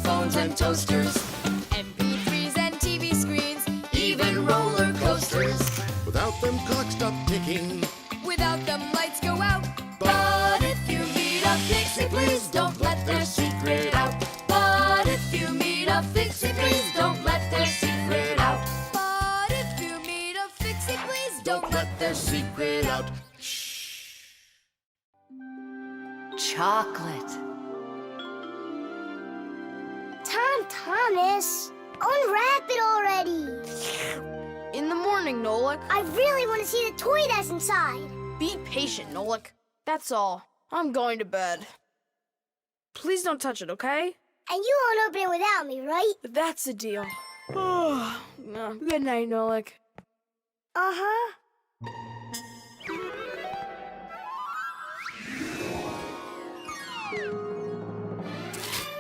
phones and toasters, MP3s and TV screens, even roller coasters. Without them, clocks stop ticking. Without them, lights go out. But if you meet a Fixie, please don't let their secret out. But if you meet a Fixie, please don't let their secret out. But if you meet a Fixie, please don't let their secret out. Chocolate. Thomas, unwrap it already. In the morning, Nolik. I really want to see the toy that's inside. Be patient, Nolik. That's all. I'm going to bed. Please don't touch it, okay? And you won't open it without me, right? That's the deal. Good night, Nolik. Uh-huh.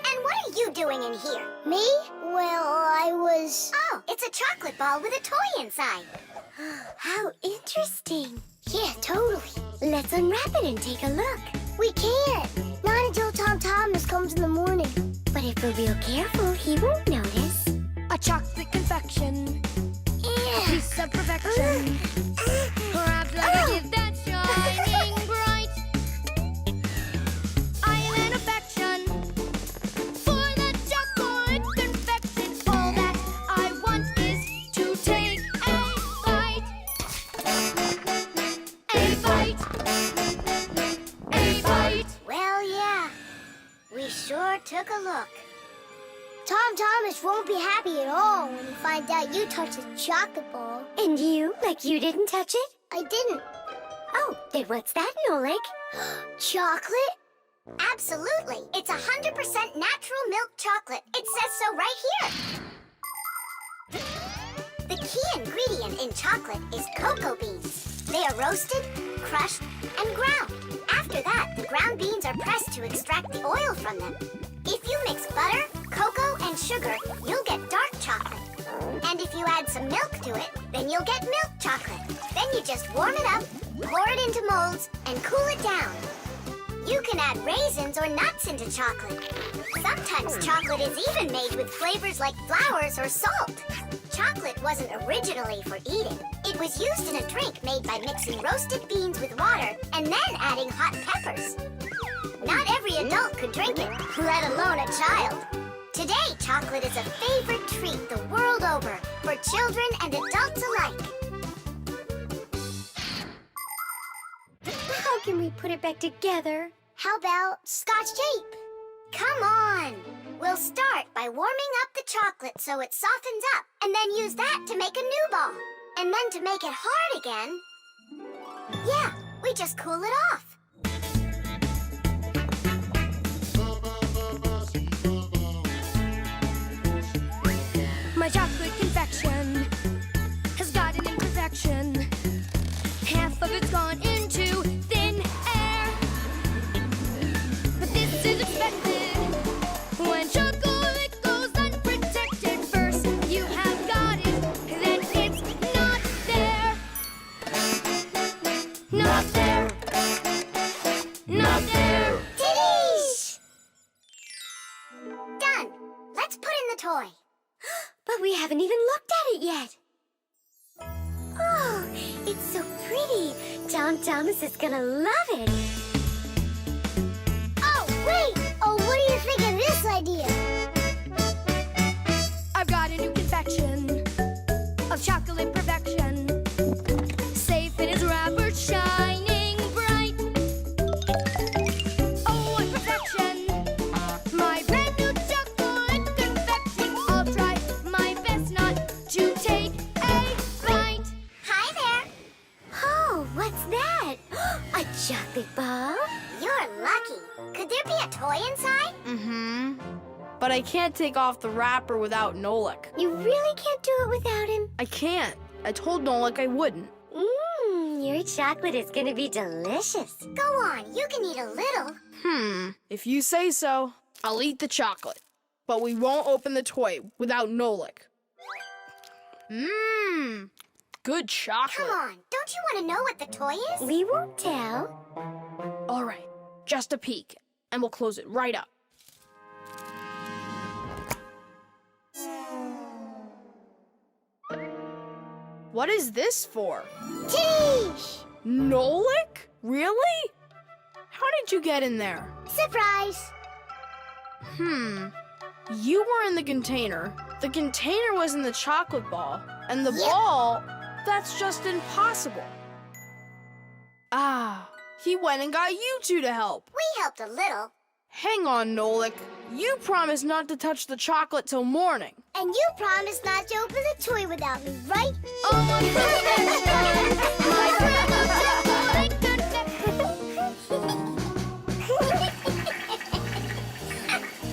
And what are you doing in here? Me? Well, I was... Oh, it's a chocolate ball with a toy inside. How interesting. Yeah, totally. Let's unwrap it and take a look. We can't. Not until Tom Thomas comes in the morning. But if we're real careful, he won't notice. A chocolate confection. Yeah. A piece of perfection. Wrapped like a gift that's shining bright. I am an affection for the chocolate confection. All that I want is to take a bite. A bite. A bite. Well, yeah. We sure took a look. Tom Thomas won't be happy at all when he finds out you touched a chocolate ball. And you? Like you didn't touch it? I didn't. Oh, then what's that, Nolik? Chocolate? Absolutely. It's 100% natural milk chocolate. It says so right here. The key ingredient in chocolate is cocoa beans. They are roasted, crushed, and ground. After that, the ground beans are pressed to extract the oil from them. If you mix butter, cocoa, and sugar, you'll get dark chocolate. And if you add some milk to it, then you'll get milk chocolate. Then you just warm it up, pour it into molds, and cool it down. You can add raisins or nuts into chocolate. Sometimes chocolate is even made with flavors like flowers or salt. Chocolate wasn't originally for eating. It was used in a drink made by mixing roasted beans with water and then adding hot peppers. Not every adult could drink it, let alone a child. Today, chocolate is a favorite treat the world over for children and adults alike. How can we put it back together? How about Scotch tape? Come on! We'll start by warming up the chocolate so it softens up, and then use that to make a new ball. And then to make it hard again... Yeah, we just cool it off. My chocolate confection has got an imperfection. Half of it's gone into thin air. But this is expected when chocolate goes unprotected. First you have got it, then it's not there. Not there. Not there. Titties! Done. Let's put in the toy. But we haven't even looked at it yet. Oh, it's so pretty. Tom Thomas is gonna love it. Oh, wait! Oh, what do you think of this idea? I've got a new confection of chocolate perfection. Safe in its wrapper, shining bright. Oh, what perfection! My brand new chocolate confection. I'll try my best not to take a bite. Hi there. Oh, what's that? A chocolate ball? You're lucky. Could there be a toy inside? Mm-hmm. But I can't take off the wrapper without Nolik. You really can't do it without him? I can't. I told Nolik I wouldn't. Your chocolate is gonna be delicious. Go on, you can eat a little. If you say so, I'll eat the chocolate. But we won't open the toy without Nolik. Good chocolate. Come on, don't you want to know what the toy is? We won't tell. All right, just a peek, and we'll close it right up. What is this for? Teesh! Nolik? Really? How did you get in there? Surprise! You were in the container. The container was in the chocolate ball. And the Yep. ball, that's just impossible. Ah, he went and got you two to help. We helped a little. Hang on, Nolik. You promised not to touch the chocolate till morning. And you promised not to open the toy without me, right? On my adventure, my friend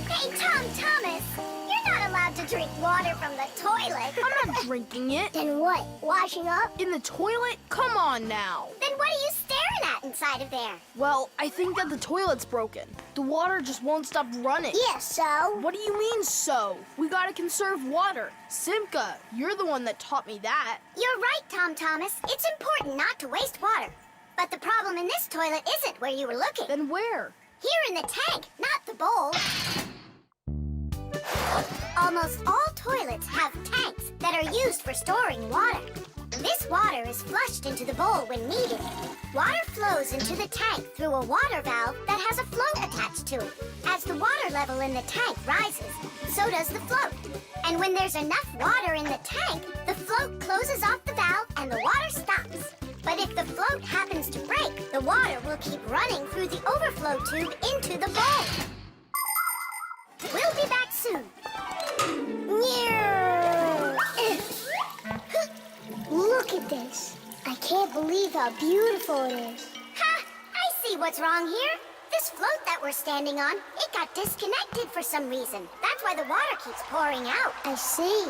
Hey, Thomas, you're not allowed to drink water from the toilet. I'm not drinking it. Then what? Washing up? In the toilet? Come on now. Then what are you staring at inside of there? Well, I think that the toilet's broken. The water just won't stop running. Yeah, so? What do you mean, so? We gotta conserve water. Simka, you're the one that taught me that. You're right, Thomas. It's important not to waste water. But the problem in this toilet isn't where you were looking. Then where? Here in the tank, not the bowl. Almost all toilets have tanks that are used for storing water. This water is flushed into the bowl when needed. Water flows into the tank through a water valve that has a float attached to it. As the water level in the tank rises, so does the float. And when there's enough water in the tank, the float closes off the valve and the water stops. But if the float happens to break, the water will keep running through the overflow tube into the bowl. We'll be back soon. Look at this. I can't believe how beautiful it is. Ha! I see what's wrong here. This float that we're standing on, it got disconnected for some reason. That's why the water keeps pouring out. I see.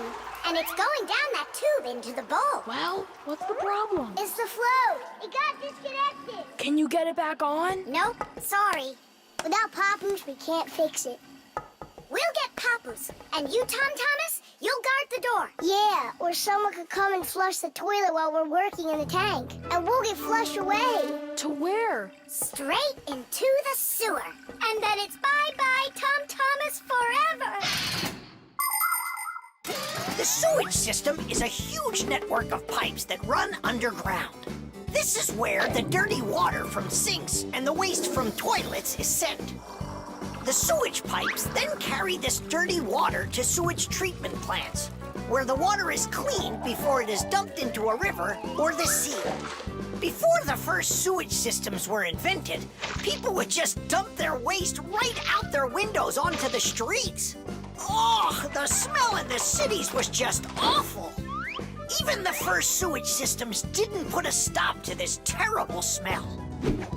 And it's going down that tube into the bowl. Well, what's the problem? It's the float. It got disconnected. Can you get it back on? Nope, sorry. Without Papoose, we can't fix it. We'll get Papoose. And you, Thomas, you'll guard the door. Yeah, or someone could come and flush the toilet while we're working in the tank. And we'll get flushed away. To where? Straight into the sewer. And then it's bye-bye, Thomas, forever. The sewage system is a huge network of pipes that run underground. This is where the dirty water from sinks and the waste from toilets is sent. The sewage pipes then carry this dirty water to sewage treatment plants, where the water is cleaned before it is dumped into a river or the sea. Before the first sewage systems were invented, people would just dump their waste right out their windows onto the streets. Oh, the smell in the cities was just awful. Even the first sewage systems didn't put a stop to this terrible smell.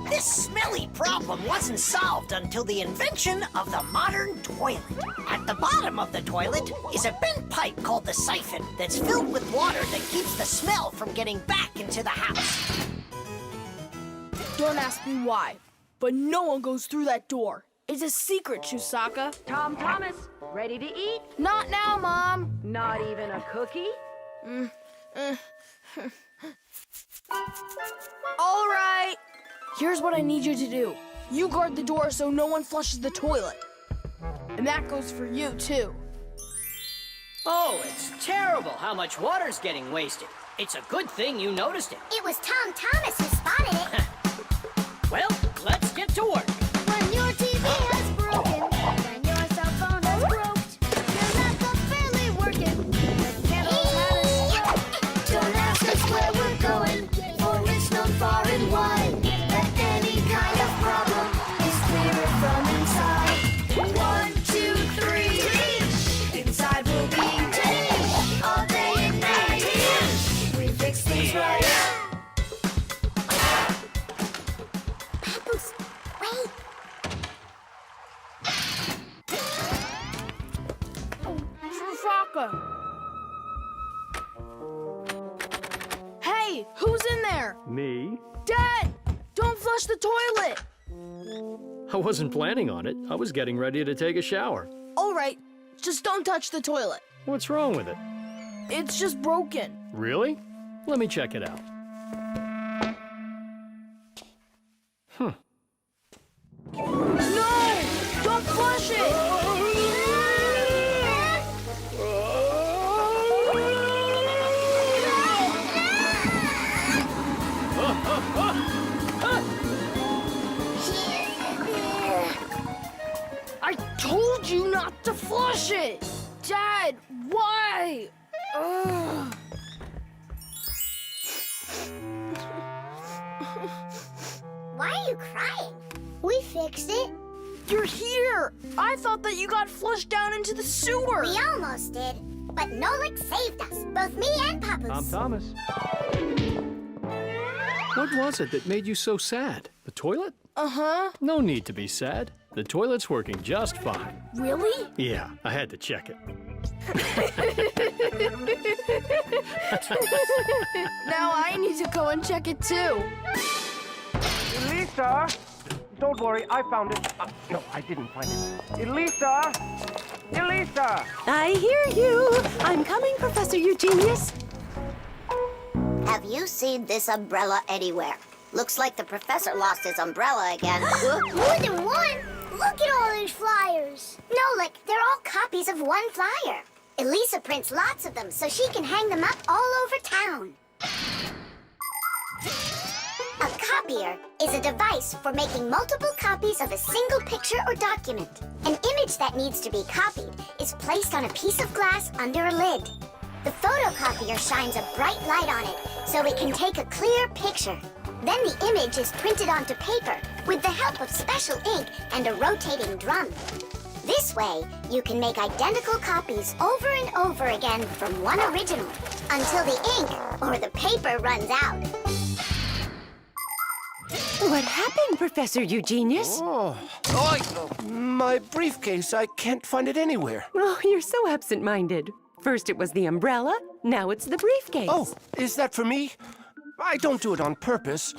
This smelly problem wasn't solved until the invention of the modern toilet. At the bottom of the toilet is a bent pipe called the siphon that's filled with water that keeps the smell from getting back into the house. Don't ask me why, but no one goes through that door. It's a secret, Chusaka. Thomas, ready to eat? Not now, Mom. Not even a cookie? All right. Here's what I need you to do. You guard the door so no one flushes the toilet. And that goes for you, too. Oh, it's terrible how much water's getting wasted. It's a good thing you noticed it. It was Thomas who spotted it. Well, let's get to work. When your TV has broken, when your cell phone has broke, your laptop's barely working, the candles had a stroke. Don't ask us where we're going, for it's known far and wide that any kind of problem is clearer from inside. 1, 2, 3, inside will be all day and night. We fix things right. Papoose, wait. Chusaka. Hey, who's in there? Me? Dad, don't flush the toilet. I wasn't planning on it. I was getting ready to take a shower. All right, just don't touch the toilet. What's wrong with it? It's just broken. Really? Let me check it out. No! Don't flush it! flush it! Dad, why? Ugh. Why are you crying? We fixed it. You're here! I thought that you got flushed down into the sewer! We almost did. But Nolik saved us, both me and Papa's. I'm Thomas. What was it that made you so sad? The toilet? Uh-huh. No need to be sad. The toilet's working just fine. Really? Yeah, I had to check it. Now I need to go and check it too. Elisa! Don't worry, I found it. No, I didn't find it. Elisa! Elisa! I hear you. I'm coming, Professor Eugenius. Have you seen this umbrella anywhere? Looks like the professor lost his umbrella again. More than one? Look at all these flyers. Nolik, they're all copies of one flyer. Elisa prints lots of them so she can hang them up all over town. A copier is a device for making multiple copies of a single picture or document. An image that needs to be copied is placed on a piece of glass under a lid. The photocopier shines a bright light on it so it can take a clear picture. Then the image is printed onto paper with the help of special ink and a rotating drum. This way, you can make identical copies over and over again from one original until the ink or the paper runs out. What happened, Professor Eugenius? My briefcase. I can't find it anywhere. Oh, you're so absent-minded. First it was the umbrella, now it's the briefcase. Oh, is that for me? I don't do it on purpose.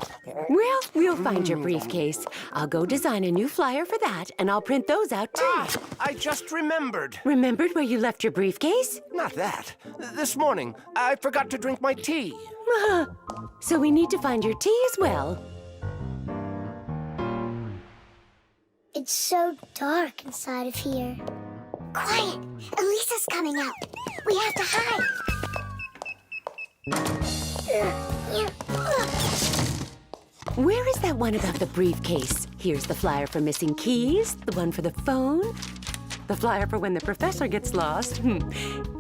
Well, we'll find your briefcase. I'll go design a new flyer for that, and I'll print those out too. I just remembered. Remembered where you left your briefcase? Not that. This morning, I forgot to drink my tea. So we need to find your tea as well. It's so dark inside of here. Quiet! Elisa's coming out. We have to hide. Where is that one about the briefcase? Here's the flyer for missing keys, the one for the phone, the flyer for when the professor gets lost.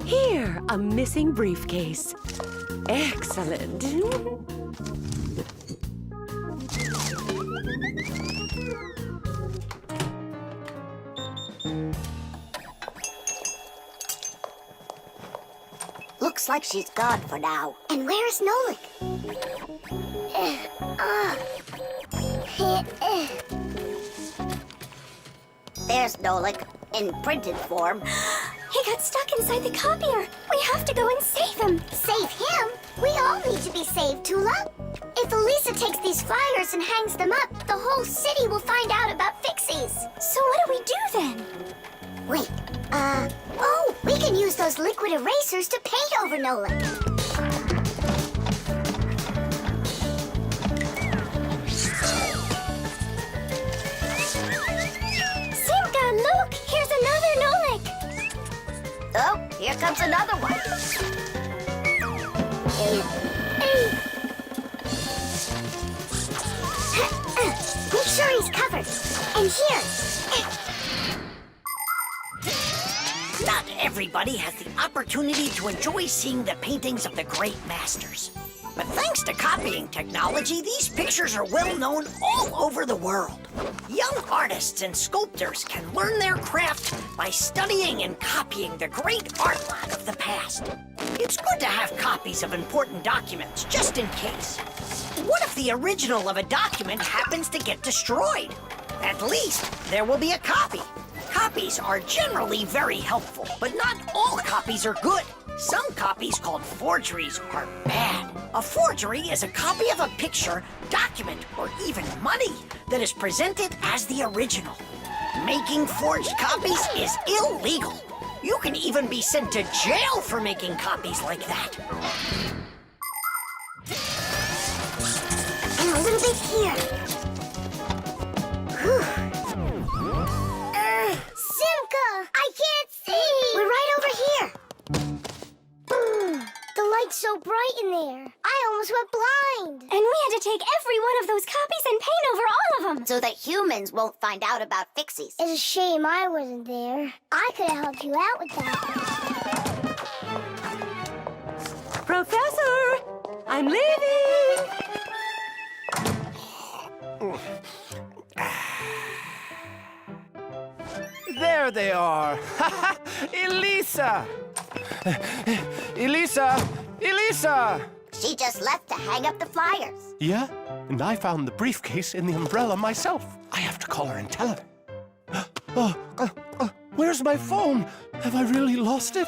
Here, a missing briefcase. Excellent. Looks like she's gone for now. And where's Nolik? There's Nolik, in printed form. He got stuck inside the copier. We have to go and save him. Save him? We all need to be saved, Tula. If Elisa takes these flyers and hangs them up, the whole city will find out about Fixies. So what do we do then? Wait, oh, we can use those liquid erasers to paint over Nolik. Simka, look! Here's another Nolik! Oh, here comes another one. Make sure he's covered. And here. Not everybody has the opportunity to enjoy seeing the paintings of the great masters. But thanks to copying technology, these pictures are well known all over the world. Young artists and sculptors can learn their craft by studying and copying the great artwork of the past. It's good to have copies of important documents, just in case. What if the original of a document happens to get destroyed? At least there will be a copy. Copies are generally very helpful, but not all copies are good. Some copies, called forgeries, are bad. A forgery is a copy of a picture, document, or even money that is presented as the original. Making forged copies is illegal. You can even be sent to jail for making copies like that. And a little bit here. Simka! I can't see! We're right over here. The light's so bright in there. I almost went blind. And we had to take every one of those copies and paint over all of them. So that humans won't find out about Fixies. It's a shame I wasn't there. I could have helped you out with that. Professor, I'm leaving. There they are. Elisa! Elisa! Elisa! She just left to hang up the flyers. Yeah, and I found the briefcase in the umbrella myself. I have to call her and tell her. Where's my phone? Have I really lost it?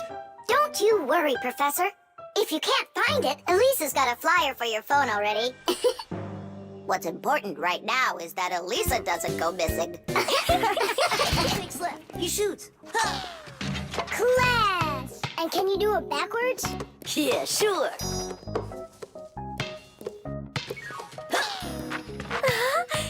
Don't you worry, Professor. If you can't find it, Elisa's got a flyer for your phone already. What's important right now is that Elisa doesn't go missing. Big slip. He shoots. Class! And can you do it backwards? Yeah, sure.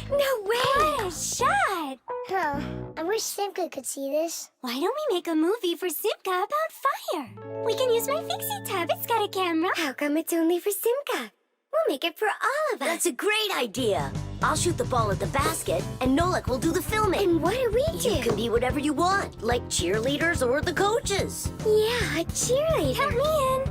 No way! What a shot! Huh. I wish Simka could see this. Why don't we make a movie for Simka about fire? We can use my Fixie tab. It's got a camera. How come it's only for Simka? We'll make it for all of us. That's a great idea. I'll shoot the ball at the basket, and Nolik will do the filming. And what do we do? You can be whatever you want, like cheerleaders or the coaches. Yeah, a cheerleader. Count me in.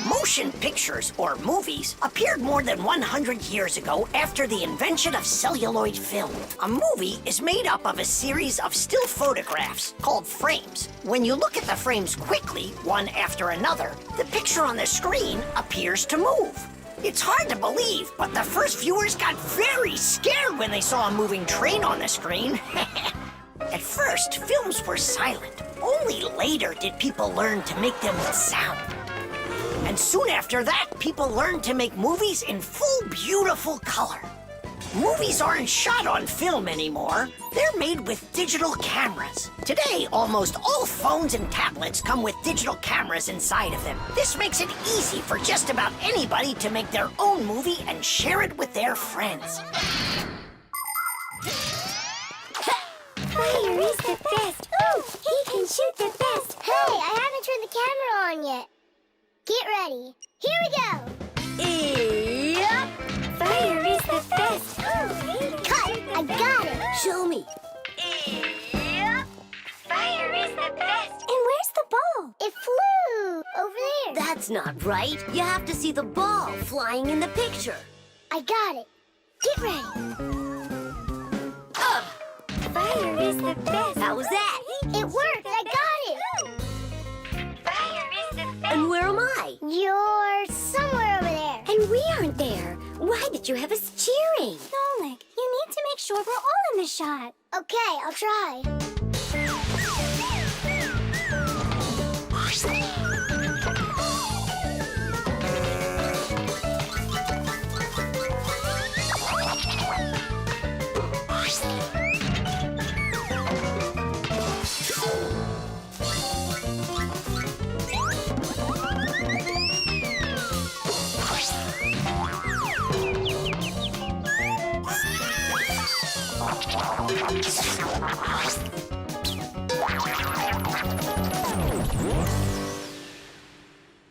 Motion pictures, or movies, appeared more than 100 years ago after the invention of celluloid film. A movie is made up of a series of still photographs called frames. When you look at the frames quickly, one after another, the picture on the screen appears to move. It's hard to believe, but the first viewers got very scared when they saw a moving train on the screen. At first, films were silent. Only later did people learn to make them with sound. And soon after that, people learned to make movies in full, beautiful color. Movies aren't shot on film anymore. They're made with digital cameras. Today, almost all phones and tablets come with digital cameras inside of them. This makes it easy for just about anybody to make their own movie and share it with their friends. Fire is the best. Ooh, he can shoot the best. Hey, I haven't turned the camera on yet. Get ready. Here we go. Yep. Fire is the best. Cut. I got it. Show me. Yep. Fire is the best. And where's the ball? It flew over there. That's not right. You have to see the ball flying in the picture. I got it. Get ready. Fire is the best. How was that? It worked. I got it. Fire is the best. And where am I? You're somewhere over there. And we aren't there. Why did you have us cheering? Nolik, you need to make sure we're all in the shot. Okay, I'll try.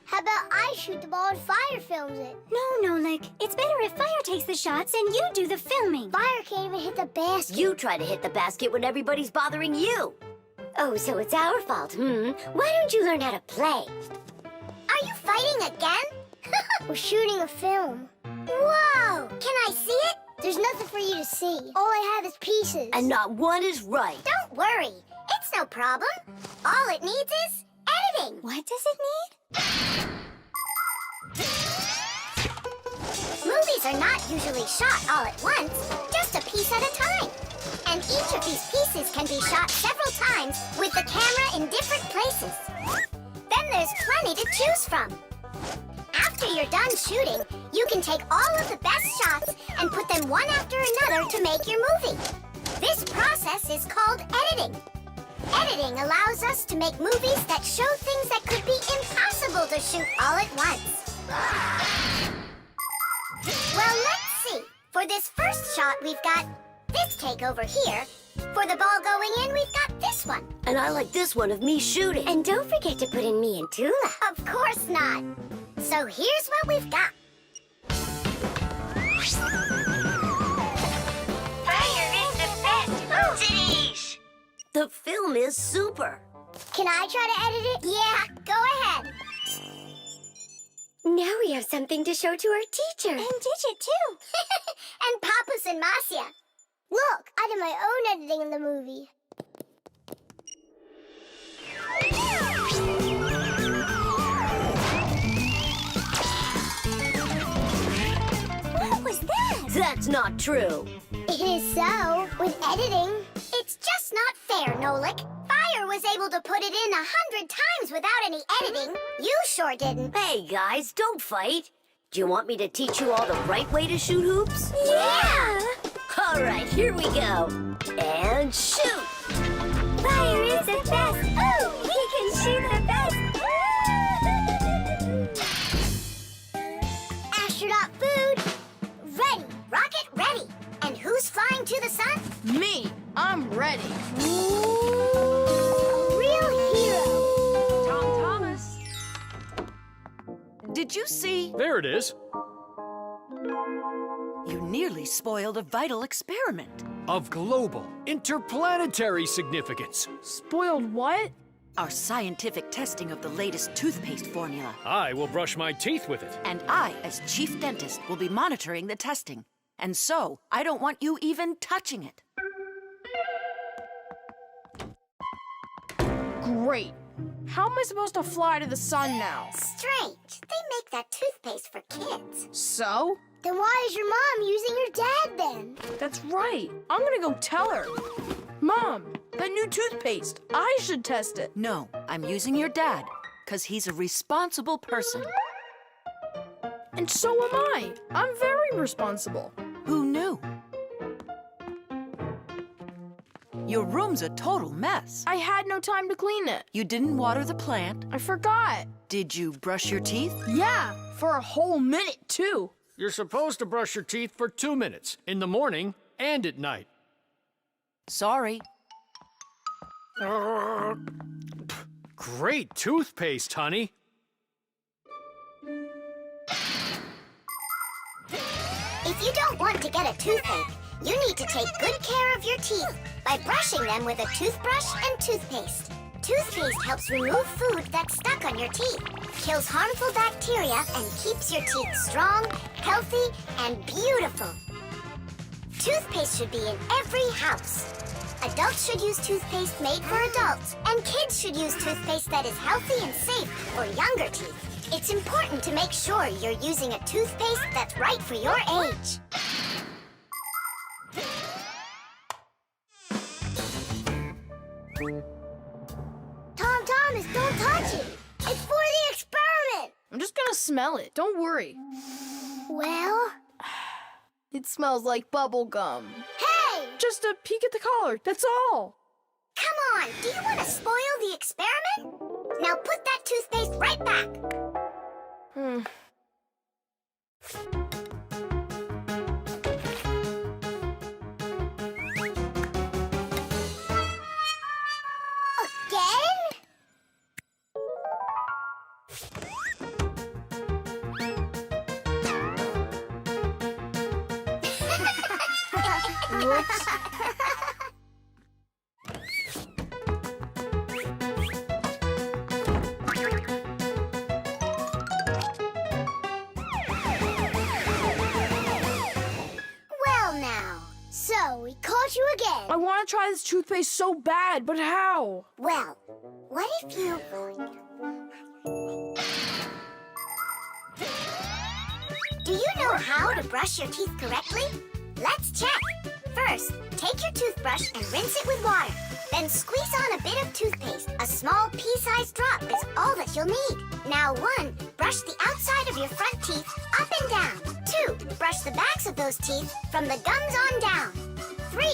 How about I shoot the ball and Fire films it? No, Nolik. It's better if Fire takes the shots and you do the filming. Fire can't even hit the basket. You try to hit the basket when everybody's bothering you. Oh, so it's our fault, Why don't you learn how to play? Are you fighting again? We're shooting a film. Whoa! Can I see it? There's nothing for you to see. All I have is pieces. And not one is right. Don't worry. It's no problem. All it needs is editing. What does it need? Movies are not usually shot all at once, just a piece at a time. And each of these pieces can be shot several times with the camera in different places. Then there's plenty to choose from. After you're done shooting, you can take all of the best shots and put them one after another to make your movie. This process is called editing. Editing allows us to make movies that show things that could be impossible to shoot all at once. Well, let's see. For this first shot, we've got this take over here. For the ball going in, we've got this one. And I like this one of me shooting. And don't forget to put in me and Tula. Of course not. So here's what we've got. is super. Can I try to edit it? Yeah, go ahead. Now we have something to show to our teacher. And Digit, too. And Papus and Marcia. Look, I did my own editing in the movie. What was that? That's not true. It is so, with editing. It's just not fair, Nolik. Fire was able to put it in 100 times without any editing. You sure didn't. Hey, guys, don't fight. Do you want me to teach you all the right way to shoot hoops? Yeah! All right, here we go. And shoot! Fire is the best. Oh, he can shoot the best. Astronaut food. Ready. Rocket ready. And who's flying to the sun? Me, I'm ready. A real hero. Tom Thomas. Did you see? There it is. You nearly spoiled a vital experiment. Of global, interplanetary significance. Spoiled what? Our scientific testing of the latest toothpaste formula. I will brush my teeth with it. And I, as chief dentist, will be monitoring the testing. And so, I don't want you even touching it. Great. How am I supposed to fly to the sun now? Strange. They make that toothpaste for kids. So? Then why is your mom using your dad then? That's right. I'm gonna go tell her. Mom, that new toothpaste. I should test it. No, I'm using your dad, because he's a responsible person. And so am I. I'm very responsible. Who knew? Your room's a total mess. I had no time to clean it. You didn't water the plant. I forgot. Did you brush your teeth? Yeah, for a whole minute, too. You're supposed to brush your teeth for 2 minutes, in the morning and at night. Sorry. Great toothpaste, honey. If you don't want to get a toothache, you need to take good care of your teeth by brushing them with a toothbrush and toothpaste. Toothpaste helps remove food that's stuck on your teeth, kills harmful bacteria, and keeps your teeth strong, healthy, and beautiful. Toothpaste should be in every house. Adults should use toothpaste made for adults, and kids should use toothpaste that is healthy and safe for younger teeth. It's important to make sure you're using a toothpaste that's right for your age. Thomas, don't touch it. It's for the experiment. I'm just gonna smell it. Don't worry. Well? It smells like bubble gum. Hey! Just a peek at the collar, that's all. Come on, do you want to spoil the experiment? Now put that toothpaste right back. Again? Whoops. Well now, So, we caught you again. I want to try this toothpaste so bad, but how? well, what if you... Do you know how to brush your teeth correctly? Let's check. First, take your toothbrush and rinse it with water. Then squeeze on a bit of toothpaste. A small pea-sized drop is all that you'll need. Now 1, brush the outside of your front teeth up and down. 2, brush the backs of those teeth from the gums on down. 3,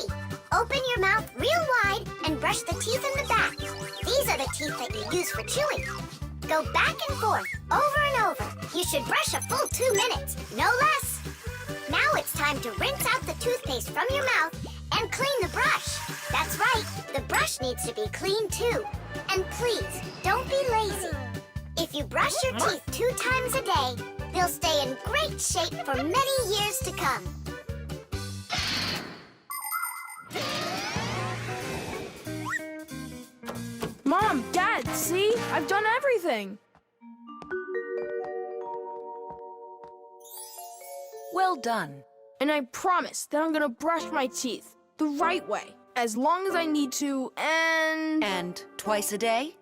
open your mouth real wide and brush the teeth in the back. These are the teeth that you use for chewing. Go back and forth, over and over. You should brush a full 2 minutes, no less. Now it's time to rinse out the toothpaste from your mouth and clean the brush. That's right, the brush needs to be clean too. And please, don't be lazy. If you brush your teeth 2 times a day, they'll stay in great shape for many years to come. I've done everything. Well done. And I promise that I'm gonna brush my teeth the right way, as long as I need to, and... And twice a day?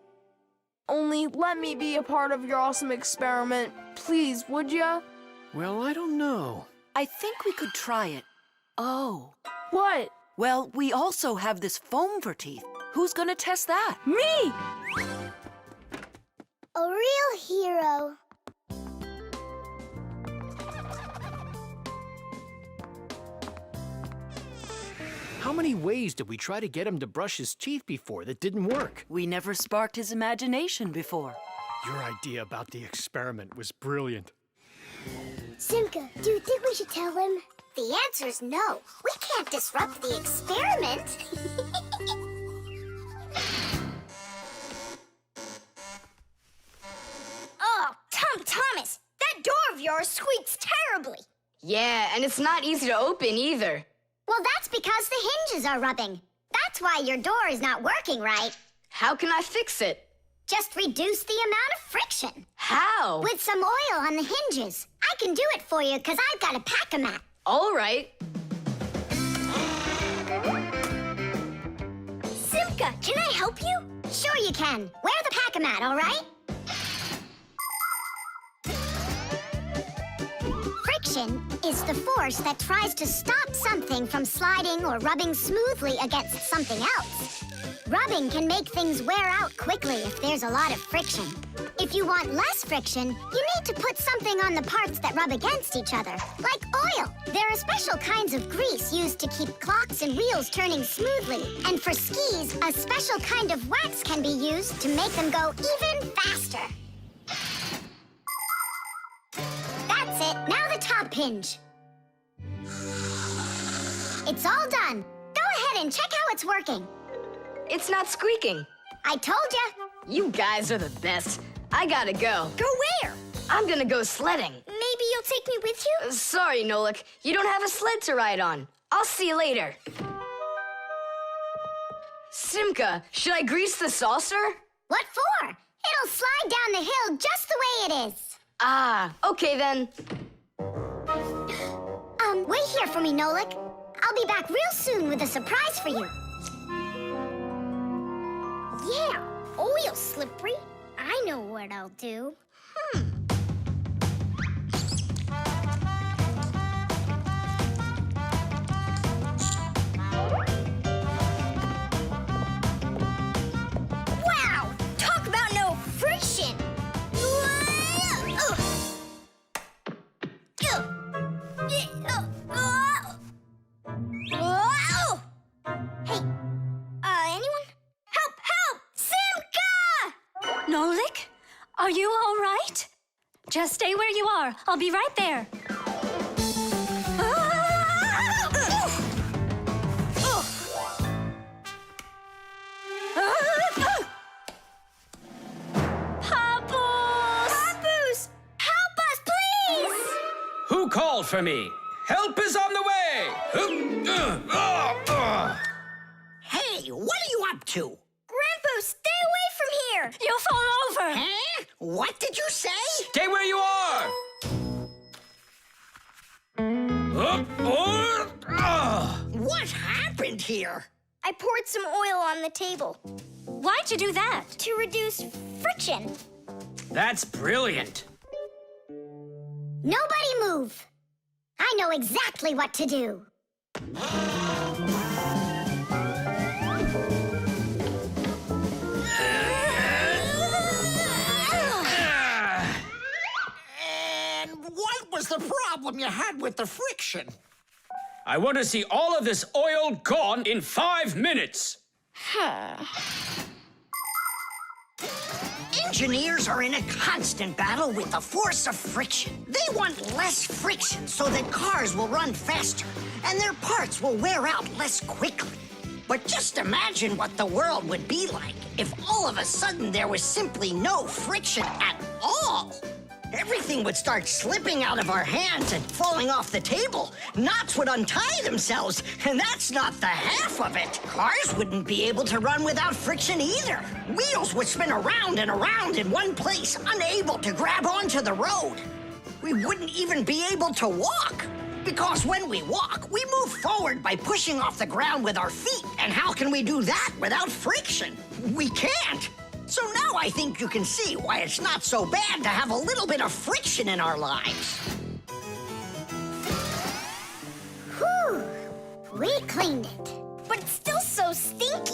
Only let me be a part of your awesome experiment. Please, would ya? Well, I don't know. I think we could try it. Oh. What? Well, we also have this foam for teeth. Who's gonna test that? Me! A real hero. How many ways did we try to get him to brush his teeth before that didn't work? We never sparked his imagination before. Your idea about the experiment was brilliant. Simka, do you think we should tell him? The answer's no. We can't disrupt the experiment. Oh, Thomas, that door of yours squeaks terribly. Yeah, and it's not easy to open either. Well, that's because the hinges are rubbing. That's why your door is not working right. How can I fix it? Just reduce the amount of friction. How? With some oil on the hinges. I can do it for you because I've got a pack-a-mat. All right. Simka, can I help you? Sure you can. Wear the pack-a-mat, all right? Friction is the force that tries to stop something from sliding or rubbing smoothly against something else. Rubbing can make things wear out quickly if there's a lot of friction. If you want less friction, you need to put something on the parts that rub against each other, like oil. There are special kinds of grease used to keep clocks and wheels turning smoothly. And for skis, a special kind of wax can be used to make them go even faster. That's it. Now the top hinge. It's all done. Go ahead and check how it's working. It's not squeaking. I told ya. You guys are the best. I gotta go. Go where? I'm gonna go sledding. Maybe you'll take me with you? Sorry, Nolik. You don't have a sled to ride on. I'll see you later. Simka, should I grease the saucer? What for? It'll slide down the hill just the way it is. Ah, okay then. Wait here for me, Nolik. I'll be back real soon with a surprise for you. Yeah, oil slippery. I know what I'll do. Wow! Talk about no friction! Hey, anyone? Help! Help! Simka! Nolik, are you all right? Just stay where you are. I'll be right there. Papoose! Help us, please! Who called for me? Help is on the way! Hey, what are you up to? Grandpa, stay away from here! You'll fall over. Huh? What did you say? Stay where you are! What happened here? I poured some oil on the table Why'd you do that? to reduce friction. That's brilliant. Nobody move! I know exactly what to do. And what was the problem you had with the friction? I want to see all of this oil gone in 5 minutes. Engineers are in a constant battle with the force of friction. They want less friction so that cars will run faster and their parts will wear out less quickly. But just imagine what the world would be like if all of a sudden there was simply no friction at all. everything would start slipping out of our hands and falling off the table. Knots would untie themselves, and that's not the half of it. Cars wouldn't be able to run without friction either. Wheels would spin around and around in one place, unable to grab onto the road. We wouldn't even be able to walk. Because when we walk, we move forward by pushing off the ground with our feet. And how can we do that without friction? We can't. So now I think you can see why it's not so bad to have a little bit of friction in our lives. Whew, we cleaned it. But it's still so stinky.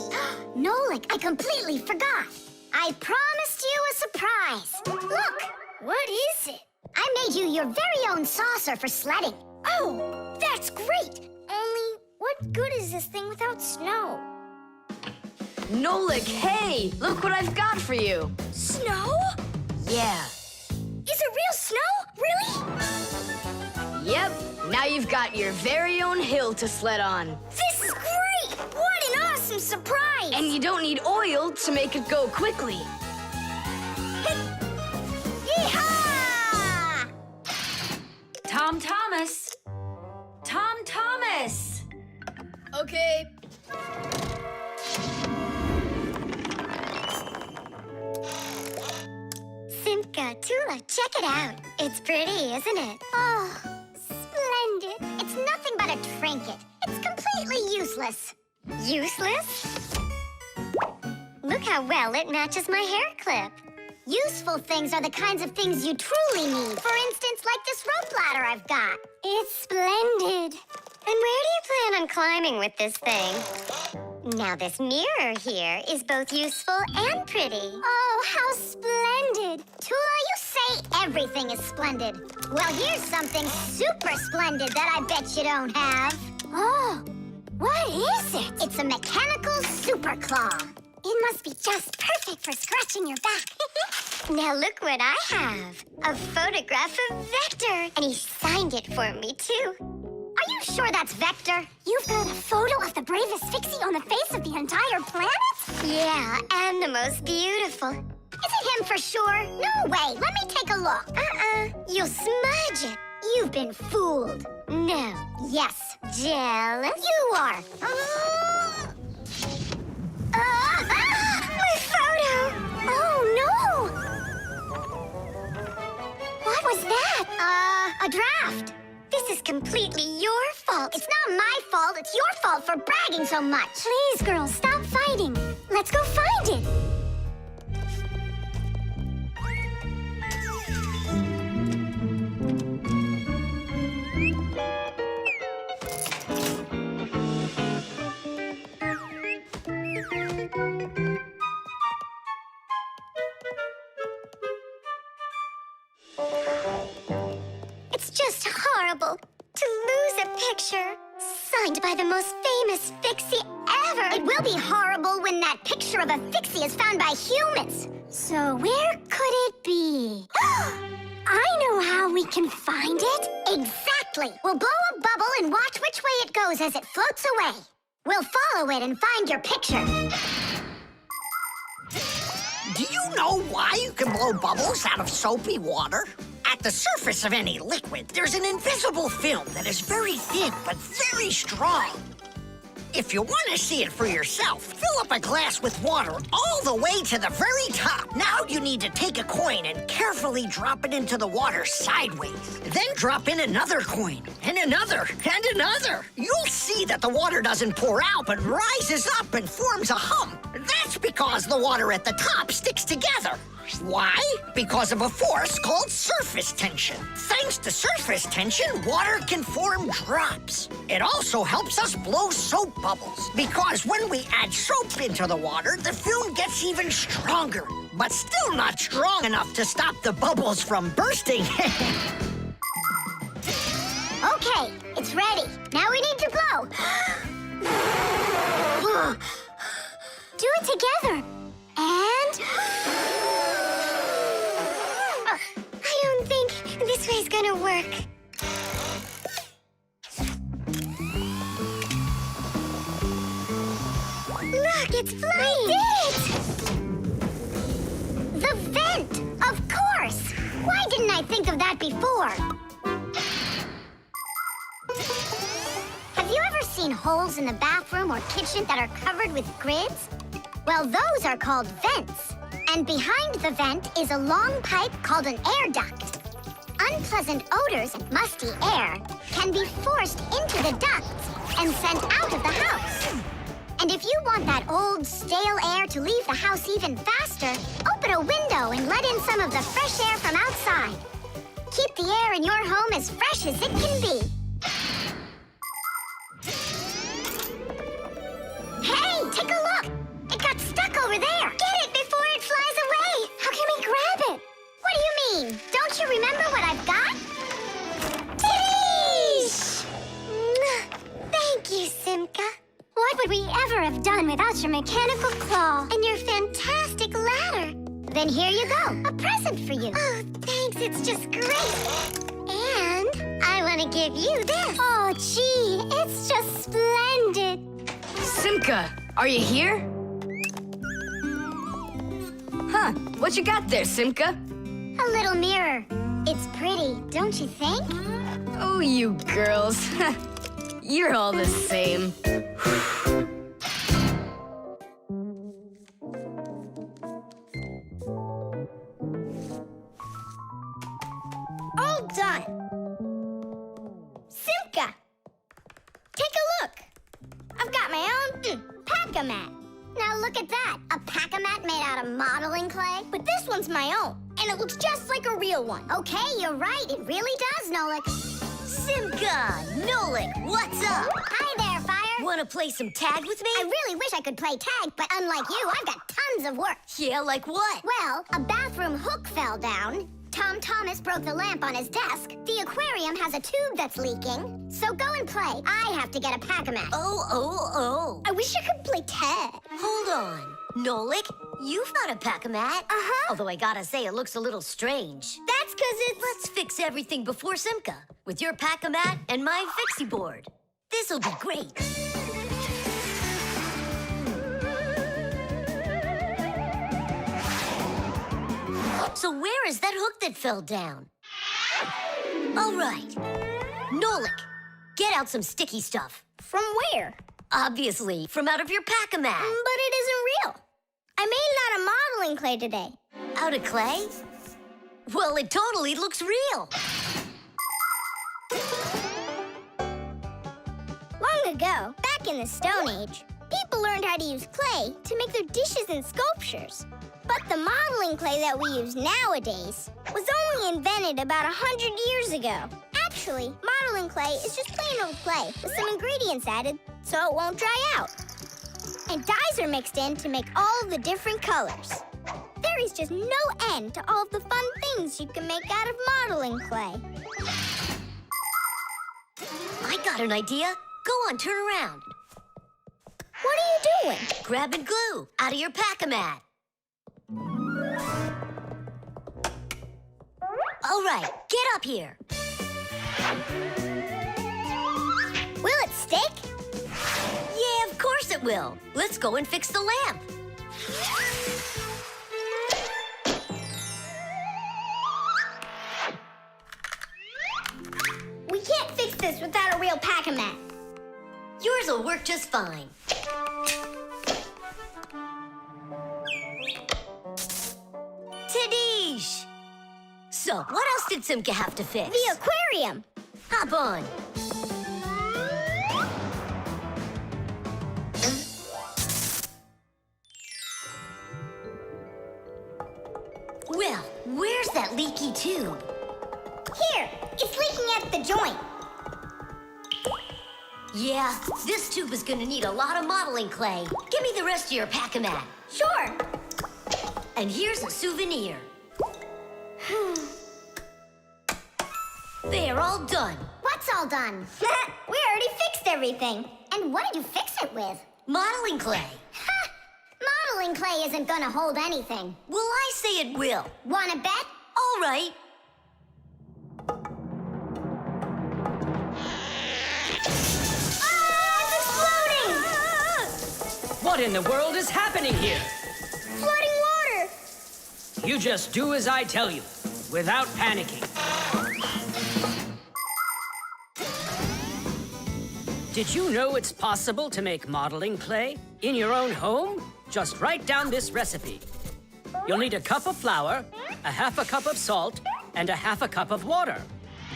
Nolik, I completely forgot. I promised you a surprise. Look, what is it? I made you your very own saucer for sledding. Oh, that's great. Only, what good is this thing without snow? Nolik, hey! Look what I've got for you. Snow? Yeah. Is it real snow? Really? Yep. Now you've got your very own hill to sled on. This is great! What an awesome surprise! And you don't need oil to make it go quickly. Yeehaw! Tom Thomas! Tom Thomas! Okay. Simka, Tula, check it out. It's pretty, isn't it? Oh, splendid. It's nothing but a trinket. It's completely useless. Useless? Look how well it matches my hair clip. Useful things are the kinds of things you truly need. For instance, like this rope ladder I've got. It's splendid. And where do you plan on climbing with this thing? Now this mirror here is both useful and pretty. Oh, how splendid. Tula, you say everything is splendid. Well, here's something super splendid that I bet you don't have. Oh, what is it? It's a mechanical super claw. It must be just perfect for scratching your back. Now look what I have. A photograph of Vector. And he signed it for me, too. Are you sure that's Vector? You've got a photo of the bravest Fixie on the face of the entire planet? Yeah, and the most beautiful. Is it him for sure? No way. Let me take a look. You'll smudge it. You've been fooled. No. Yes. Jealous? You are. My photo! Oh, no! What was that? A draft. This is completely your fault. It's not my fault. It's your fault for bragging so much. Please, girls, stop fighting. Let's go find it. It's just horrible to lose a picture signed by the most famous Fixie ever. It will be horrible when that picture of a Fixie is found by humans. So where could it be? I know how we can find it. Exactly. We'll blow a bubble and watch which way it goes as it floats away. We'll follow it and find your picture. Do you know why you can blow bubbles out of soapy water? At the surface of any liquid, there's an invisible film that is very thin but very strong. If you want to see it for yourself, fill up a glass with water all the way to the very top. Now you need to take a coin and carefully drop it into the water sideways. Then drop in another coin, and another, and another. You'll see that the water doesn't pour out, but rises up and forms a hump. That's because the water at the top sticks together. Why? Because of a force called surface tension. Thanks to surface tension, water can form drops. It also helps us blow soap bubbles, because when we add soap into the water, the film gets even stronger, but still not strong enough to stop the bubbles from bursting. Okay, it's ready. Now we need to blow. Do it together. And... I don't think this way's gonna work. Look, it's flying! We did it! The vent! Of course! Why didn't I think of that before? Have you ever seen holes in the bathroom or kitchen that are covered with grids? Well, those are called vents. And behind the vent is a long pipe called an air duct. Unpleasant odors and musty air can be forced into the ducts and sent out of the house. And if you want that old, stale air to leave the house even faster, open a window and let in some of the fresh air from outside. Keep the air in your home as fresh as it can be. Hey, take a look! It got stuck over there! Get it before it flies away! How can we grab it? What do you mean? Don't you remember what I've got? Tidish! Thank you, Simka. What would we ever have done without your mechanical claw and your fantastic ladder? Then here you go, a present for you. Oh, thanks, it's just great. And I want to give you this. Oh, gee, it's just splendid. Simka, are you here? Huh, what you got there, Simka? A little mirror. It's pretty, don't you think? Oh, you girls. You're all the same. All done. Simka, take a look. I've got my own pack-a-mat. Now look at that, a pack-a-mat made out of modeling clay. But this one's my own, and it looks just like a real one. Okay, you're right, it really does, Nolik. Simka, Nolik, what's up? Hi there, Fire. Wanna play some tag with me? I really wish I could play tag, but unlike you, I've got tons of work. Yeah, like what? Well, a bathroom hook fell down. Tom Thomas broke the lamp on his desk. The aquarium has a tube that's leaking. So go and play. I have to get a pack-a-mat. Oh. I wish I could play tag. Hold on. Nolik, you've got a pack-a-mat. Uh-huh. Although I gotta say, it looks a little strange. That's because it's... Let's fix everything before Simka, with your pack-a-mat and my Fixie board. This'll be great. So where is that hook that fell down? All right. Nolik, get out some sticky stuff. From where? Obviously, from out of your pack-a-mat. But it isn't real. I made it out of modeling clay today. Out of clay? Well, it totally looks real. Long ago, back in the Stone Age, people learned how to use clay to make their dishes and sculptures. But the modeling clay that we use nowadays was only invented about 100 years ago. Actually, modeling clay is just plain old clay with some ingredients added so it won't dry out. And dyes are mixed in to make all the different colors. There is just no end to all of the fun things you can make out of modeling clay. I got an idea. Go on, turn around. What are you doing? Grabbing glue out of your pack-a-mat. All right, get up here. Will it stick? Yeah, of course it will. Let's go and fix the lamp. We can't fix this without a real pack-a-mat. Yours will work just fine. Tidish! So, what else did Simka have to fix? The aquarium. Hop on. Well, where's that leaky tube? Here, it's leaking at the joint. Yeah, this tube is gonna need a lot of modeling clay. Give me the rest of your pack-a-mat. Sure. And here's a souvenir. They're all done. What's all done? We already fixed everything. And what did you fix it with? Modeling clay. Ha! Modeling clay isn't gonna hold anything. Well, I say it will. Wanna bet? All right. What in the world is happening here? Flooding water! You just do as I tell you, without panicking. Did you know it's possible to make modeling clay in your own home? Just write down this recipe. You'll need a cup of flour, a half a cup of salt, and a half a cup of water.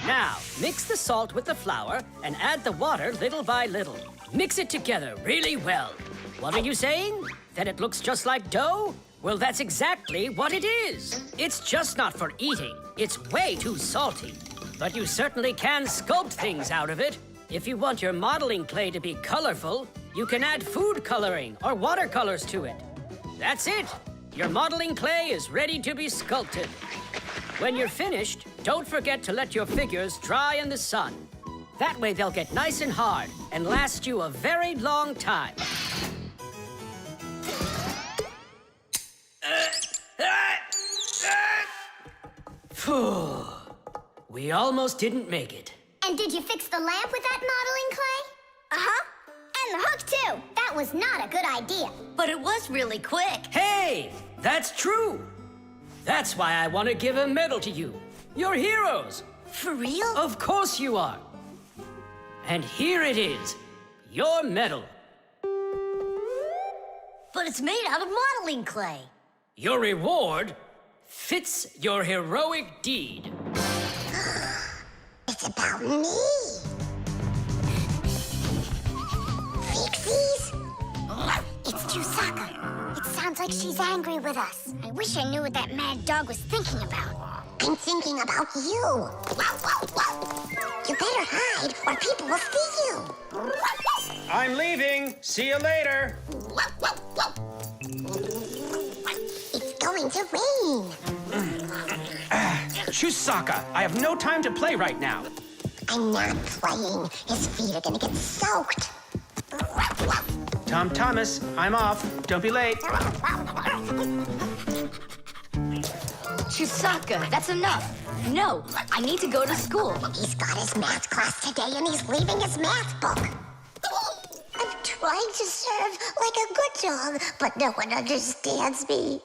Now, mix the salt with the flour and add the water little by little. Mix it together really well. What are you saying? That it looks just like dough? Well, that's exactly what it is. It's just not for eating. It's way too salty. But you certainly can sculpt things out of it. If you want your modeling clay to be colorful, you can add food coloring or watercolors to it. That's it. Your modeling clay is ready to be sculpted. When you're finished, don't forget to let your figures dry in the sun. That way they'll get nice and hard and last you a very long time. Phew. We almost didn't make it. And did you fix the lamp with that modeling clay? Uh-huh. And the hook, too. That was not a good idea. But it was really quick. Hey, that's true. That's why I want to give a medal to you. You're heroes. For real? Of course you are. And here it is, your medal. But it's made out of modeling clay. Your reward fits your heroic deed. It's about me. Fixies? It's Chusaka. It sounds like she's angry with us. I wish I knew what that mad dog was thinking about. I'm thinking about you. You better hide or people will see you. I'm leaving. See you later. It's going to rain. Chusaka, I have no time to play right now. I'm not playing. His feet are gonna get soaked. Tom Thomas, I'm off. Don't be late. Chusaka, that's enough. No, I need to go to school. He's got his math class today and he's leaving his math book. I'm trying to serve like a good dog, but no one understands me.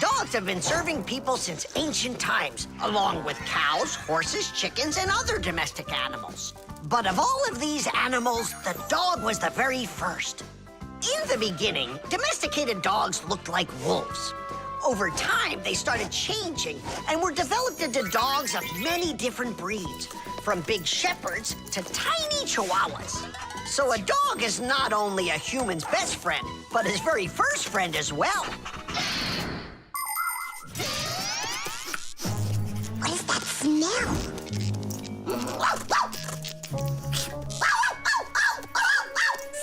Dogs have been serving people since ancient times, along with cows, horses, chickens, and other domestic animals. But of all of these animals, the dog was the very first. In the beginning, domesticated dogs looked like wolves. Over time, they started changing and were developed into dogs of many different breeds, from big shepherds to tiny chihuahuas. So a dog is not only a human's best friend, but his very first friend as well. What is that smell?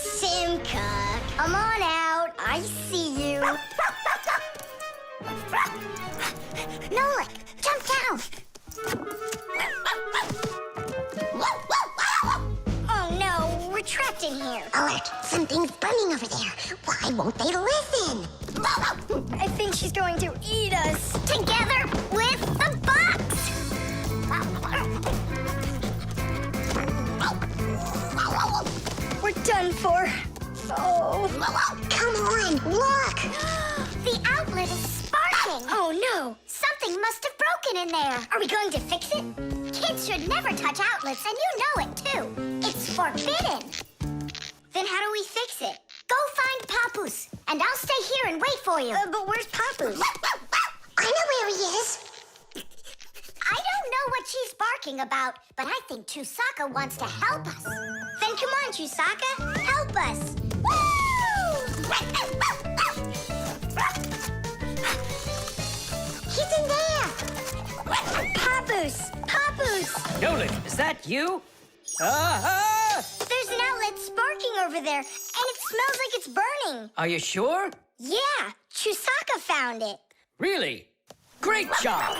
Simka, come on out. I see you. Nolik, jump down. Oh no, we're trapped in here. Alert, something's burning over there. Why won't they listen? I think she's going to eat us. Together with the box. We're done for. Oh. Come on, look. The outlet is sparking. Oh no, something must have broken in there. Are we going to fix it? Kids should never touch outlets, and you know it too. It's forbidden. Then how do we fix it? Go find Papoose, and I'll stay here and wait for you. But where's Papoose? I know where he is. I don't know what she's barking about, but I think Chusaka wants to help us. Then come on, Chusaka, help us. Woo! He's in there. Papoose, Papoose. Nolik, is that you? Ah! There's an outlet sparking over there, and it smells like it's burning. Are you sure? Yeah, Chusaka found it. Really? Great job!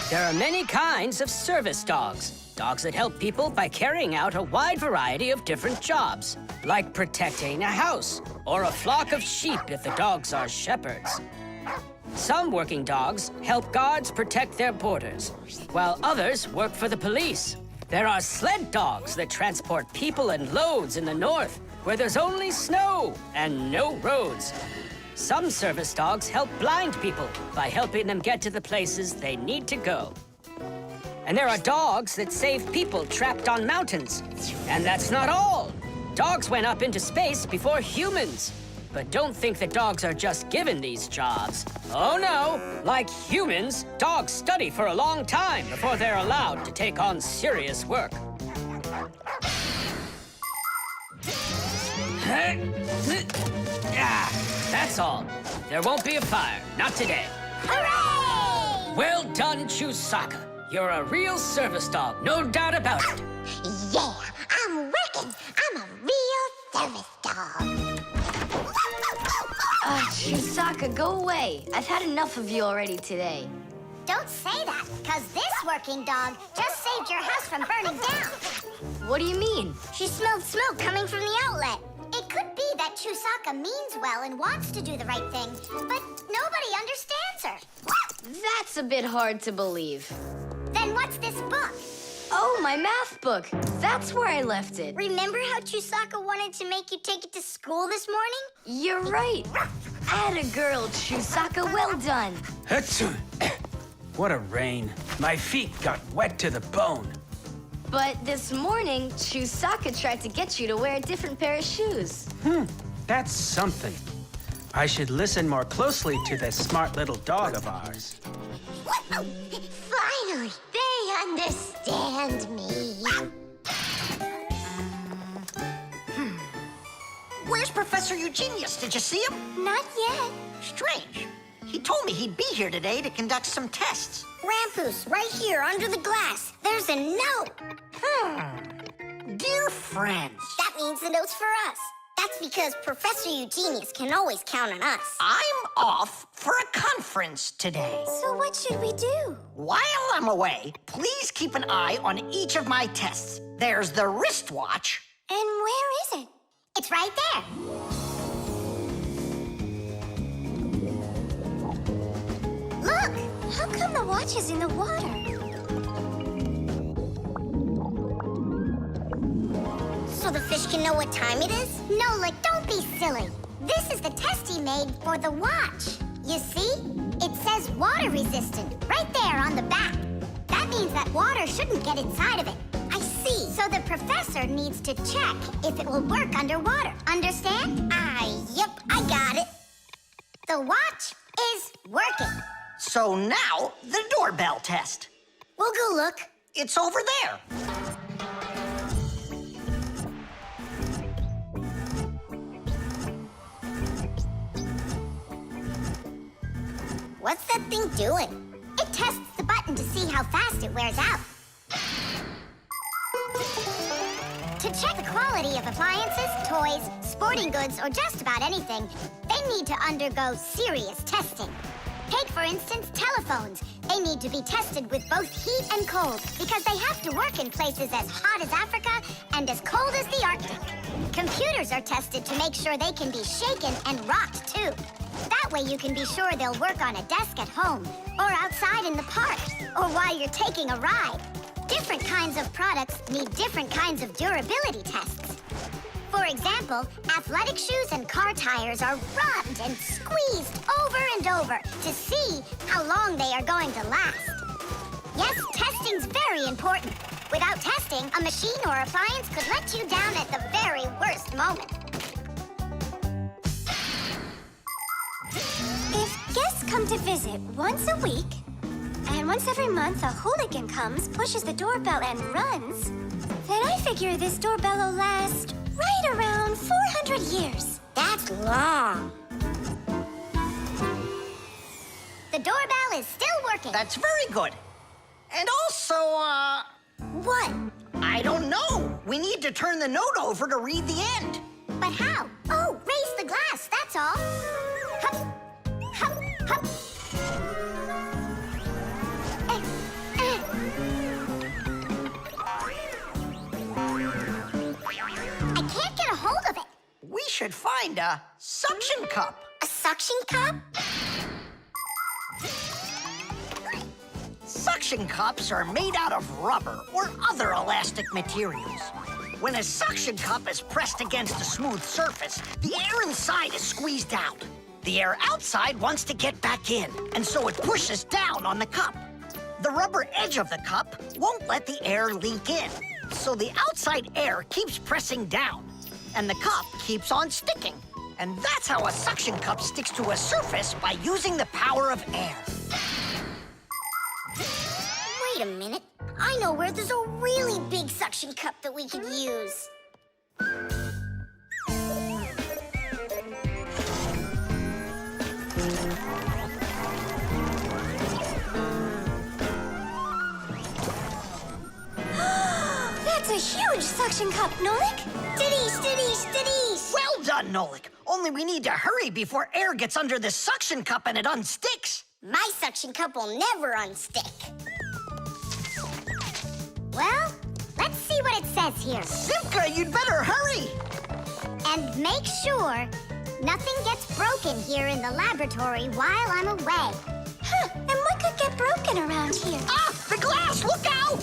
There are many kinds of service dogs. Dogs that help people by carrying out a wide variety of different jobs, like protecting a house or a flock of sheep if the dogs are shepherds. Some working dogs help guards protect their borders, while others work for the police. There are sled dogs that transport people and loads in the north, where there's only snow and no roads. Some service dogs help blind people by helping them get to the places they need to go. And there are dogs that save people trapped on mountains. And that's not all. Dogs went up into space before humans. But don't think that dogs are just given these jobs. Oh no, like humans, dogs study for a long time before they're allowed to take on serious work. That's all. There won't be a fire, not today. Hooray! Well done, Chusaka. You're a real service dog, no doubt about it. Yeah, I'm working. I'm a real service dog. Chusaka, go away. I've had enough of you already today. Don't say that, because this working dog just saved your house from burning down. What do you mean? She smelled smoke coming from the outlet. It could be that Chusaka means well and wants to do the right thing, but nobody understands her. That's a bit hard to believe. Then what's this book? Oh, my math book. That's where I left it. Remember how Chusaka wanted to make you take it to school this morning? You're right. Atta girl, Chusaka. Well done. Achoo. What a rain. My feet got wet to the bone. But this morning, Chusaka tried to get you to wear a different pair of shoes. That's something. I should listen more closely to this smart little dog of ours. Finally, they understand me. Where's Professor Eugenius? Did you see him? Not yet. Strange. He told me he'd be here today to conduct some tests. Rampoos, right here under the glass. There's a note. Dear friends. That means the note's for us. That's because Professor Eugenius can always count on us. I'm off for a conference today. So what should we do? While I'm away, please keep an eye on each of my tests. There's the wristwatch. And where is it? It's right there. Look! How come the watch is in the water? So the fish can know what time it is? Nolik, don't be silly. This is the test he made for the watch. You see? It says water resistant right there on the back. That means that water shouldn't get inside of it. I see. So the professor needs to check if it will work underwater. Understand? Yep, I got it. The watch is working. So now, the doorbell test. We'll go look. It's over there. What's that thing doing? It tests the button to see how fast it wears out. To check the quality of appliances, toys, sporting goods, or just about anything, they need to undergo serious testing. Take, for instance, telephones. They need to be tested with both heat and cold because they have to work in places as hot as Africa and as cold as the Arctic. Computers are tested to make sure they can be shaken and rocked, too. That way you can be sure they'll work on a desk at home, or outside in the park, or while you're taking a ride. Different kinds of products need different kinds of durability tests. For example, athletic shoes and car tires are rubbed and squeezed over and over to see how long they are going to last. Yes, testing's very important. Without testing, a machine or appliance could let you down at the very worst moment. If guests come to visit once a week, and once every month a hooligan comes, pushes the doorbell and runs, then I figure this doorbell will last right around 400 years. That's long. The doorbell is still working. That's very good. And also, What? I don't know. We need to turn the note over to read the end. But how? Oh, raise the glass, that's all. Hup, hup, hup. I can't get a hold of it. We should find a suction cup. A suction cup? Suction cups are made out of rubber or other elastic materials. When a suction cup is pressed against a smooth surface, the air inside is squeezed out. The air outside wants to get back in, and so it pushes down on the cup. The rubber edge of the cup won't let the air leak in, so the outside air keeps pressing down, and the cup keeps on sticking. And that's how a suction cup sticks to a surface by using the power of air. Wait a minute. I know where there's a really big suction cup that we could use. That's a huge suction cup, Nolik. Stiddies, stiddies, stiddies. Well done, Nolik. Only we need to hurry before air gets under this suction cup and it unsticks. My suction cup will never unstick. Well, let's see what it says here. Simka, you'd better hurry. And make sure nothing gets broken here in the laboratory while I'm away. Huh, and what could get broken around here? Ah, the glass, look out!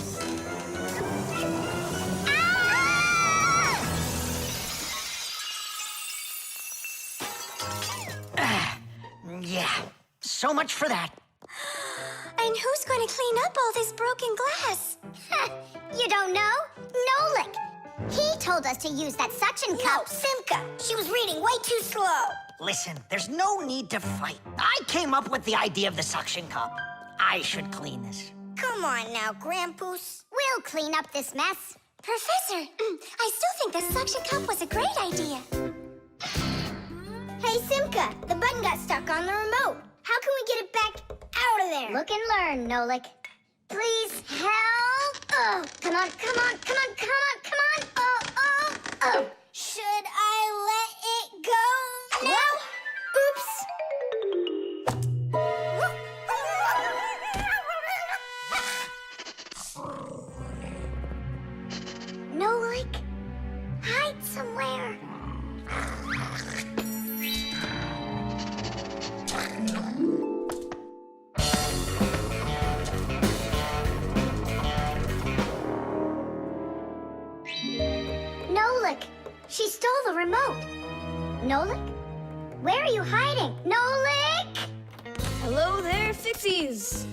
Yeah, so much for that. And who's going to clean up all this broken glass? You don't know? Nolik. He told us to use that suction cup. Simka. She was reading way too slow. Listen, there's no need to fight. I came up with the idea of the suction cup. I should clean this. Come on now, Grampus. We'll clean up this mess. Professor, I still think the suction cup was a great idea. Hey, Simka, the button got stuck on the remote. How can we get it back out of there? Look and learn, Nolik. Please help. Oh, come on, come on, come on, come on, come on. Oh. Should I let it go now? Oops. Nolik, hide somewhere. Nolik, she stole the remote. Nolik? Where are you hiding? Nolik! Hello there, Fixies.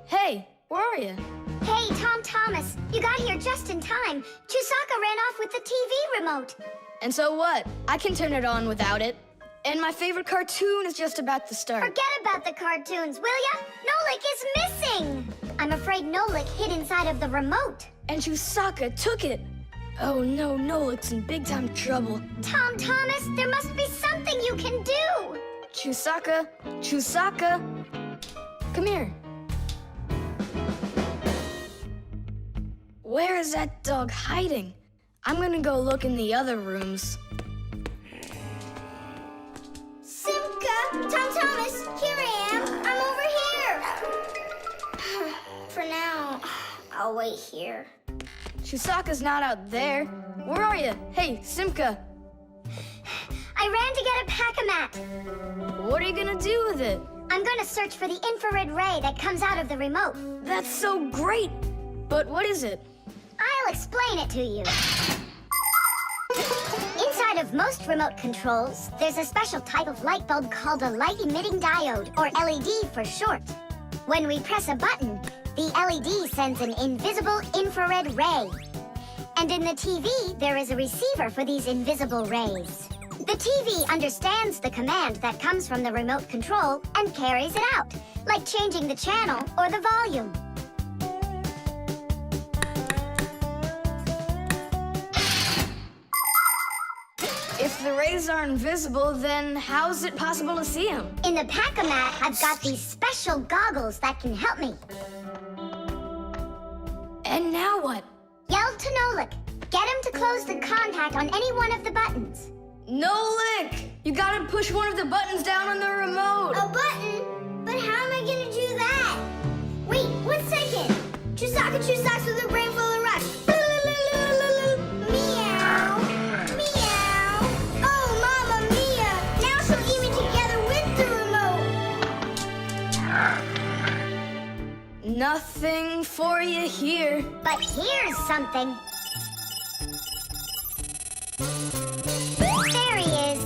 Hey, where are you? Hey, Tom Thomas, you got here just in time. Chusaka ran off with the TV remote. And so what? I can turn it on without it. And my favorite cartoon is just about to start. Forget about the cartoons, will ya? Nolik is missing! I'm afraid Nolik hid inside of the remote. And Chusaka took it. Oh no, Nolik's in big time trouble. Tom Thomas, there must be something you can do! Chusaka, Chusaka, come here. Where is that dog hiding? I'm gonna go look in the other rooms. Simka! Tom Thomas, here I am. I'm over here. For now, I'll wait here. Chusaka's not out there. Where are you? Hey, Simka. I ran to get a pack-a-mat. What are you gonna do with it? I'm gonna search for the infrared ray that comes out of the remote. That's so great! But what is it? I'll explain it to you. Inside of most remote controls, there's a special type of light bulb called a light-emitting diode, or LED for short. When we press a button, the LED sends an invisible infrared ray. And in the TV, there is a receiver for these invisible rays. The TV understands the command that comes from the remote control and carries it out, like changing the channel or the volume. If the rays are invisible, then how is it possible to see them? In the pack-a-mat, I've got these special goggles that can help me. And now what? Yell to Nolik. Get him to close the contact on any one of the buttons. Nolik! You gotta push one of the buttons down on the remote. A button? But how am I gonna do that? Wait, 1 second. Chusaka Chusaks with a brain full of rust. Meow. Meow. Oh, Mamma Mia. Now she'll eat me together with the remote. Nothing for you here. But here's something. There he is.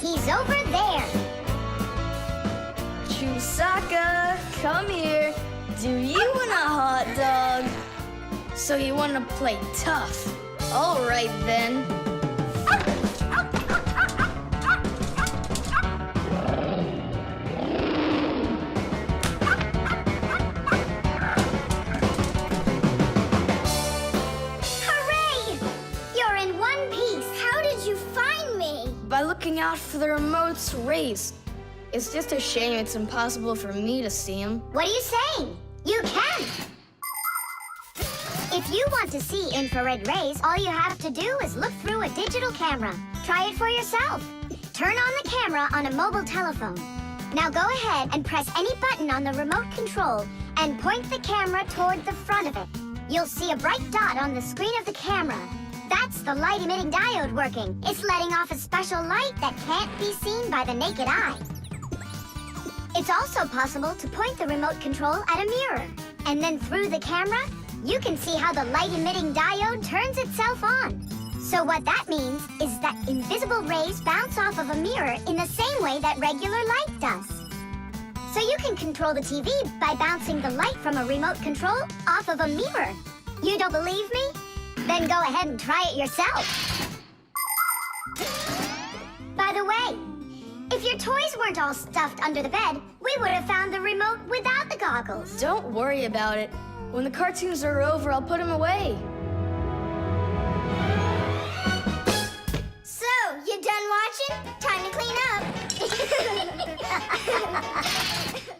He's over there. Chusaka, come here. Do you want a hot dog? So you want to play tough? All right then. Hooray! You're in one piece. How did you find me? By looking out for the remote's rays. It's just a shame it's impossible for me to see him. What are you saying? You can. If you want to see infrared rays, all you have to do is look through a digital camera. Try it for yourself. Turn on the camera on a mobile telephone. Now go ahead and press any button on the remote control and point the camera toward the front of it. You'll see a bright dot on the screen of the camera. That's the light-emitting diode working. It's letting off a special light that can't be seen by the naked eye. It's also possible to point the remote control at a mirror. And then through the camera, you can see how the light-emitting diode turns itself on. So what that means is that invisible rays bounce off of a mirror in the same way that regular light does. So you can control the TV by bouncing the light from a remote control off of a mirror. You don't believe me? Then go ahead and try it yourself. By the way, if your toys weren't all stuffed under the bed, we would have found the remote without the goggles. Don't worry about it. When the cartoons are over, I'll put them away. So, you done watching? Time to clean up.